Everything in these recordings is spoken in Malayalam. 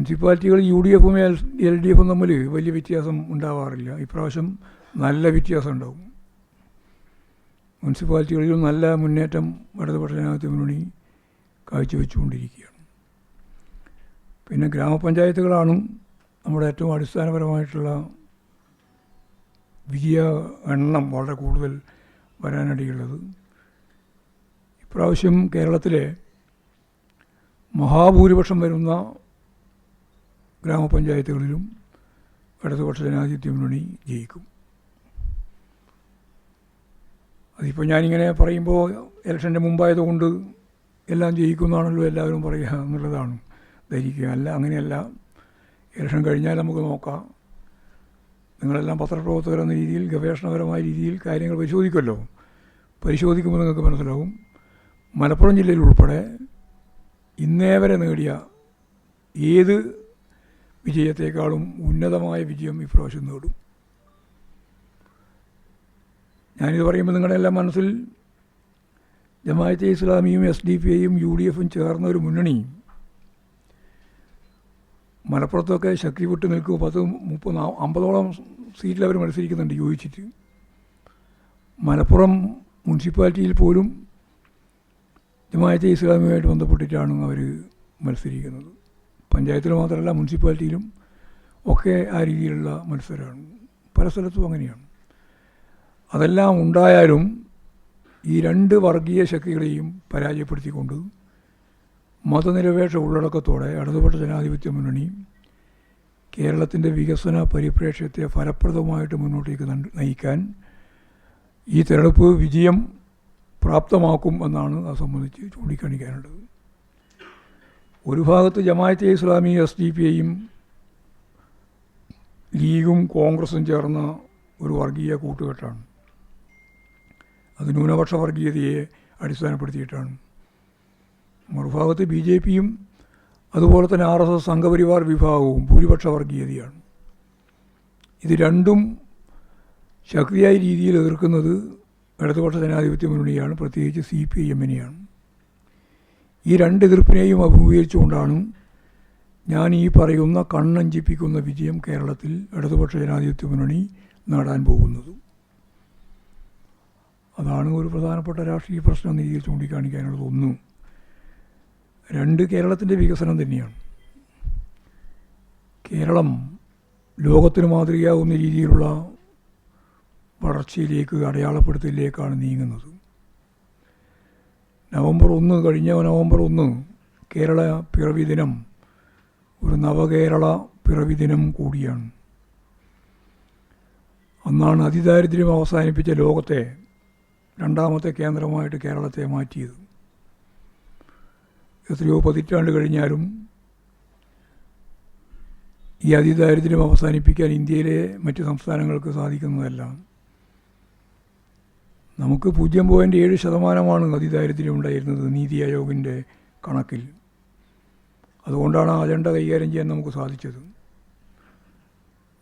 മുനിസിപ്പാലിറ്റികൾ UDFും LDFും തമ്മിൽ വലിയ വ്യത്യാസം ഉണ്ടാവാറില്ല. ഇപ്രാവശ്യം നല്ല വ്യത്യാസം ഉണ്ടാവും. മുനിസിപ്പാലിറ്റികളിലും നല്ല മുന്നേറ്റം ഇടതുപക്ഷ ജനാധിപത്യ മുന്നണി കാഴ്ചവെച്ചുകൊണ്ടിരിക്കുകയാണ്. പിന്നെ ഗ്രാമപഞ്ചായത്തുകളാണ് നമ്മുടെ ഏറ്റവും അടിസ്ഥാനപരമായിട്ടുള്ള വിജയ എണ്ണം വളരെ കൂടുതൽ വരാനിടയുള്ളത്. ഇപ്രാവശ്യം കേരളത്തിലെ മഹാഭൂരിപക്ഷം വരുന്ന ഗ്രാമപഞ്ചായത്തുകളിലും ഇടതുപക്ഷ ജനാധിപത്യ മുന്നണി ജയിക്കും. അതിപ്പോൾ ഞാനിങ്ങനെ പറയുമ്പോൾ ഇലക്ഷൻ്റെ മുമ്പായതുകൊണ്ട് എല്ലാം ജയിക്കുമെന്നാണല്ലോ എല്ലാവരും പറയുക എന്നുള്ളതാണ് ധരിക്കുക. അല്ല, അങ്ങനെയല്ല. ഇലക്ഷൻ കഴിഞ്ഞാൽ നമുക്ക് നോക്കാം. നിങ്ങളെല്ലാം പത്രപ്രവർത്തകർ എന്ന രീതിയിൽ ഗവേഷണപരമായ രീതിയിൽ കാര്യങ്ങൾ പരിശോധിക്കുമല്ലോ. പരിശോധിക്കുമ്പോൾ നിങ്ങൾക്ക് മനസ്സിലാവും മലപ്പുറം ജില്ലയിൽ ഉൾപ്പെടെ ഇന്നേ വരെ നേടിയ ഏത് വിജയത്തെക്കാളും ഉന്നതമായ വിജയം ഇപ്രാവശ്യം നേടും. ഞാനിത് പറയുമ്പോൾ നിങ്ങളുടെയെല്ലാം മനസ്സിൽ ജമാഅത്തെ ഇസ്ലാമിയും SDPIയും UDFും ചേർന്ന ഒരു മുന്നണി മലപ്പുറത്തൊക്കെ ശക്തി വിട്ട് നിൽക്കും. 10, 30, 50ഓളം സീറ്റിൽ അവർ മത്സരിക്കുന്നുണ്ട് യോജിച്ചിട്ട്. മലപ്പുറം മുനിസിപ്പാലിറ്റിയിൽ പോലും ജമാഅത്തെ ഇസ്ലാമിയുമായിട്ട് ബന്ധപ്പെട്ടിട്ടാണ് അവർ മത്സരിക്കുന്നത്. പഞ്ചായത്തിൽ മാത്രമല്ല, മുനിസിപ്പാലിറ്റിയിലും ഒക്കെ ആ രീതിയിലുള്ള മത്സരമാണ്. പല സ്ഥലത്തും അങ്ങനെയാണ്. അതെല്ലാം ഉണ്ടായാലും ഈ രണ്ട് വർഗീയ ശക്തികളെയും പരാജയപ്പെടുത്തിക്കൊണ്ട് മതനിരപേക്ഷ ഉള്ളടക്കത്തോടെ ഇടതുപക്ഷ ജനാധിപത്യ മുന്നണി കേരളത്തിൻ്റെ വികസന പരിപ്രേക്ഷ്യത്തെ ഫലപ്രദമായിട്ട് മുന്നോട്ടേക്ക് നയിക്കാൻ ഈ തെരഞ്ഞെടുപ്പ് വിജയം പ്രാപ്തമാക്കും എന്നാണ് അത് സംബന്ധിച്ച് ചൂണ്ടിക്കാണിക്കാനുള്ളത്. ഒരു ഭാഗത്ത് ജമാഅത്തെ ഇസ്ലാമി SDPIയും ലീഗും കോൺഗ്രസും ചേർന്ന ഒരു വർഗീയ കൂട്ടുകെട്ടാണ്. അത് ന്യൂനപക്ഷ വർഗീയതയെ അടിസ്ഥാനപ്പെടുത്തിയിട്ടാണ്. മറുഭാഗത്ത് BJPയും അതുപോലെ തന്നെ RSS സംഘപരിവാർ വിഭാഗവും ഭൂരിപക്ഷ വർഗീയതയാണ്. ഇത് രണ്ടും ശക്തിയായ രീതിയിൽ എതിർക്കുന്നത് ഇടതുപക്ഷ ജനാധിപത്യ മുന്നണിയാണ്, പ്രത്യേകിച്ച് CPIഎമ്മിനെയാണ്. ഈ രണ്ട് എതിർപ്പിനെയും അഭിമുഖീകരിച്ചുകൊണ്ടാണ് ഞാൻ ഈ പറയുന്ന കണ്ണഞ്ചിപ്പിക്കുന്ന വിജയം കേരളത്തിൽ ഇടതുപക്ഷ ജനാധിപത്യ മുന്നണി നേടാൻ പോകുന്നത്. അതാണ് ഒരു പ്രധാനപ്പെട്ട രാഷ്ട്രീയ പ്രശ്നം എന്ന് രീതിയിൽ ചൂണ്ടിക്കാണിക്കാനുള്ളത്. ഒന്ന്. രണ്ട്, കേരളത്തിൻ്റെ വികസനം തന്നെയാണ്. കേരളം ലോകത്തിന് മാതൃകയാവുന്ന രീതിയിലുള്ള വളർച്ചയിലേക്ക്, അടയാളപ്പെടുത്തലിലേക്കാണ് നീങ്ങുന്നത്. കഴിഞ്ഞ നവംബർ 1 കേരള പിറവി ദിനം ഒരു നവകേരള പിറവി ദിനം കൂടിയാണ്. അന്നാണ് അതിദാരിദ്ര്യം അവസാനിപ്പിച്ച ലോകത്തെ രണ്ടാമത്തെ കേന്ദ്രമായിട്ട് കേരളത്തെ മാറ്റിയത്. എത്രയോ പതിറ്റാണ്ട് കഴിഞ്ഞാലും ഈ അതിദാരിദ്ര്യം അവസാനിപ്പിക്കാൻ ഇന്ത്യയിലെ മറ്റ് സംസ്ഥാനങ്ങൾക്ക് സാധിക്കുന്നതല്ല. നമുക്ക് 0.7% അതിദാരിദ്ര്യം ഉണ്ടായിരുന്നത് നീതി ആയോഗിൻ്റെ കണക്കിൽ. അതുകൊണ്ടാണ് ആ അജണ്ട കൈകാര്യം ചെയ്യാൻ നമുക്ക് സാധിച്ചത്.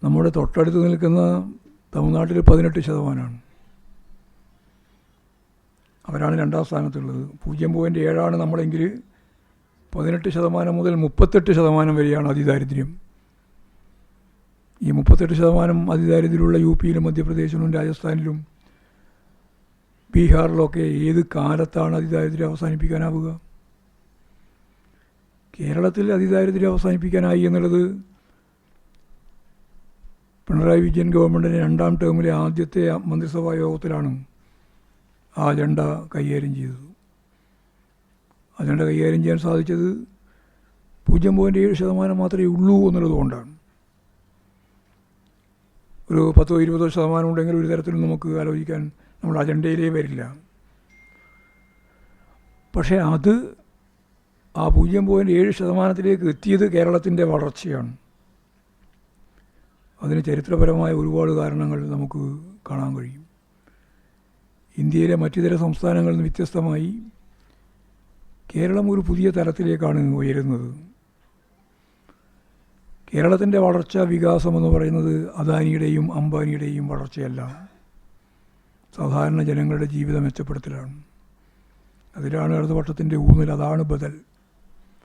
നമ്മുടെ തൊട്ടടുത്ത് നിൽക്കുന്ന തമിഴ്നാട്ടിൽ 18%. അവരാണ് രണ്ടാം സ്ഥാനത്തുള്ളത്. 0.7 നമ്മളെങ്കിൽ 18% മുതൽ 38% വരെയാണ് അതിദാരിദ്ര്യം. ഈ 38% അതിദാരിദ്ര്യമുള്ള UPയിലും മധ്യപ്രദേശിലും രാജസ്ഥാനിലും ബീഹാറിലൊക്കെ ഏത് കാലത്താണ് അതിദാരിദ്ര്യം അവസാനിപ്പിക്കാനാവുക? കേരളത്തിൽ അതിദാരിദ്ര്യം അവസാനിപ്പിക്കാനായി എന്നുള്ളത് പിണറായി വിജയൻ ഗവൺമെൻറ്റിൻ്റെ 2ാം ടേമിലെ ആദ്യത്തെ മന്ത്രിസഭാ യോഗത്തിലാണ് ആ അജണ്ട കൈകാര്യം ചെയ്തത്. അജണ്ട കൈകാര്യം ചെയ്യാൻ സാധിച്ചത് 0.7% മാത്രമേ ഉള്ളൂ എന്നുള്ളതുകൊണ്ടാണ്. ഒരു 10-20% ഉണ്ടെങ്കിൽ ഒരു തരത്തിലും നമുക്ക് ആലോചിക്കാൻ നമ്മുടെ അജണ്ടയിലേ വരില്ല. പക്ഷേ അത് ആ 0.7% എത്തിയത് കേരളത്തിൻ്റെ വളർച്ചയാണ്. അതിന് ചരിത്രപരമായ ഒരുപാട് കാരണങ്ങൾ നമുക്ക് കാണാൻ കഴിയും. ഇന്ത്യയിലെ മറ്റിതര സംസ്ഥാനങ്ങളിൽ നിന്ന് വ്യത്യസ്തമായി കേരളം ഒരു പുതിയ തലത്തിലേക്കാണ് ഉയരുന്നത്. കേരളത്തിൻ്റെ വളർച്ച, വികാസം എന്ന് പറയുന്നത് അദാനിയുടെയും അംബാനിയുടെയും വളർച്ചയല്ല, സാധാരണ ജനങ്ങളുടെ ജീവിതം മെച്ചപ്പെടുത്തലാണ്. അതിലാണ് ഇടതുപക്ഷത്തിൻ്റെ ഊന്നൽ, അതാണ് ബദൽ.